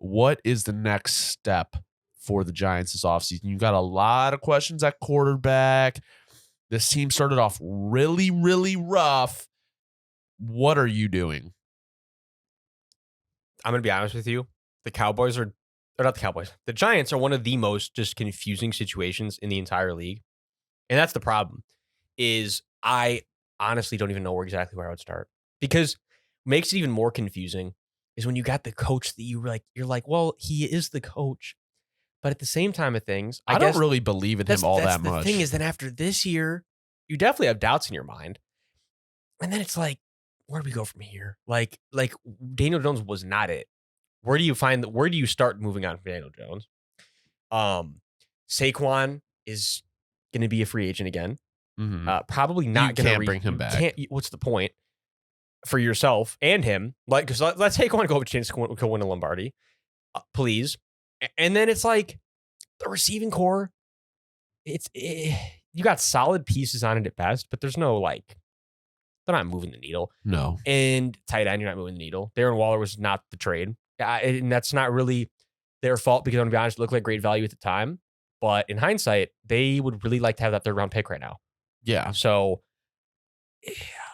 what is the next step for the Giants this offseason? You got a lot of questions at quarterback. This team started off really, really rough. What are you doing? I'm going to be honest with you. The Cowboys are, or not the Cowboys, the Giants are one of the most just confusing situations in the entire league. And that's the problem, is I honestly don't even know exactly where I would start. Because what makes it even more confusing is when you got the coach that you're like, well, he is the coach. But at the same time of things, I don't really believe in him all that much. The thing is, then after this year, you definitely have doubts in your mind. And then it's like, where do we go from here? Like Daniel Jones was not it. Where do you start moving on from Daniel Jones? Saquon is going to be a free agent again. Mm-hmm. Probably not going to bring him back. What's the point for yourself and him? Like, because let's Saquon go have a chance to win a Lombardi, please. And then it's like the receiving core. You got solid pieces on it at best, but there's no like. They're not moving the needle. No. And tight end, you're not moving the needle. Darren Waller was not the trade. And that's not really their fault because, I'm going to be honest, it looked like great value at the time. But in hindsight, they would really like to have that third round pick right now. Yeah. So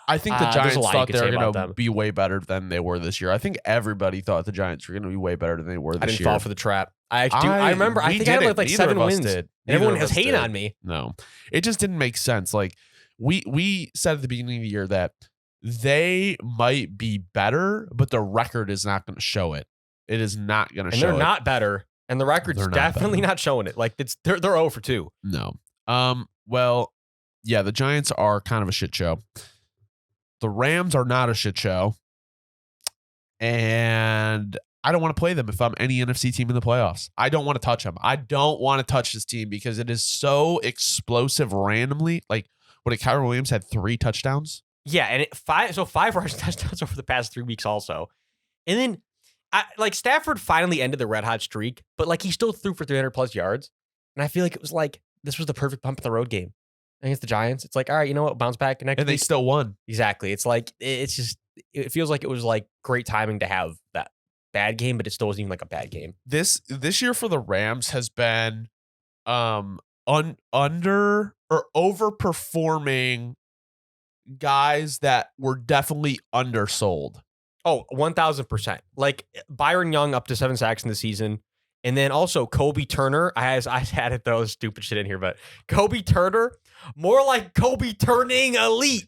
I think the Giants thought they were going to be way better than they were this year. I think everybody thought the Giants were going to be way better than they were this year. I didn't fall for the trap. I remember, I think I had like 7 wins. And everyone was hating on me. No. It just didn't make sense. Like, we said at the beginning of the year that they might be better, but the record is not going to show it. It is not going to show it. And they're not better. And the record's definitely not showing it. Like, they're 0 for 2. No. Well, yeah, the Giants are kind of a shit show. The Rams are not a shit show. And I don't want to play them if I'm any NFC team in the playoffs. I don't want to touch them. I don't want to touch this team because it is so explosive randomly. Like, what, Kyler Williams had 3 touchdowns? Yeah, and 5 rushing touchdowns over the past 3 weeks also. And then, Stafford finally ended the red hot streak, but, like, he still threw for 300-plus yards. And I feel like it was like, this was the perfect bump in the road game against the Giants. It's like, all right, you know what, bounce back next week. And they still won. Exactly. It's like, it feels like it was, like, great timing to have that bad game, but it still wasn't even, like, a bad game. This year for the Rams has been under or overperforming guys that were definitely undersold. Oh, 1,000%. Like Byron Young up to 7 sacks in the season. And then also Kobe Turner. I had to throw stupid shit in here, but Kobe Turner, more like Kobe turning elite.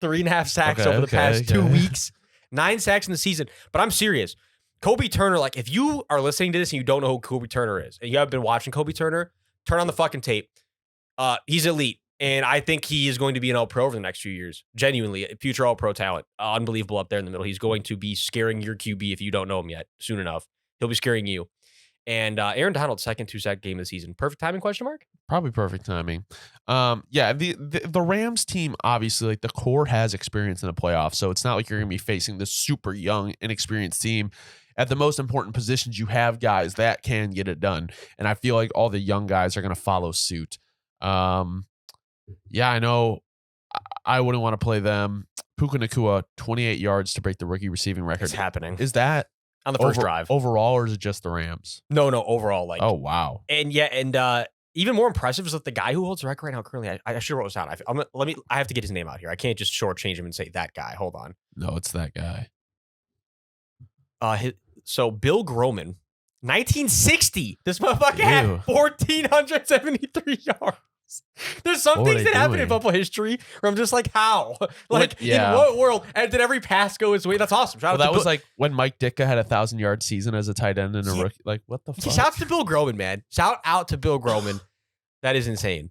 3.5 sacks over the past 2 weeks. 9 sacks in the season. But I'm serious. Kobe Turner, like, if you are listening to this and you don't know who Kobe Turner is, and you haven't been watching Kobe Turner, turn on the fucking tape. He's elite. And I think he is going to be an All-Pro over the next few years. Genuinely, a future All-Pro talent. Unbelievable up there in the middle. He's going to be scaring your QB if you don't know him yet. Soon enough, he'll be scaring you. And Aaron Donald's second 2-sack game of the season. Perfect timing, question mark? Probably perfect timing. Yeah, the Rams team, obviously, like, the core has experience in the playoffs, so it's not like you're going to be facing this super young, inexperienced team. At the most important positions, you have guys that can get it done. And I feel like all the young guys are going to follow suit. Yeah, I know I wouldn't want to play them. Puka Nacua, 28 yards to break the rookie receiving record. It's happening. Is that on the first drive overall, or is it just the Rams? No, overall. Like, oh, wow. And yeah, and even more impressive is that the guy who holds the record right now currently, I should wrote this down. I have to get his name out here. I can't just shortchange him and say that guy. Hold on. No, it's that guy. So Bill Groman, 1960. This motherfucker had 1,473 yards. There's some things that happen in football history where I'm just like, how? Like, in what world? And did every pass go his way? That's awesome. That was like when Mike Ditka had a 1,000-yard season as a tight end and a rookie. Like, what the fuck? Shout out to Bill Groman, man. Shout out to Bill Groman. That is insane.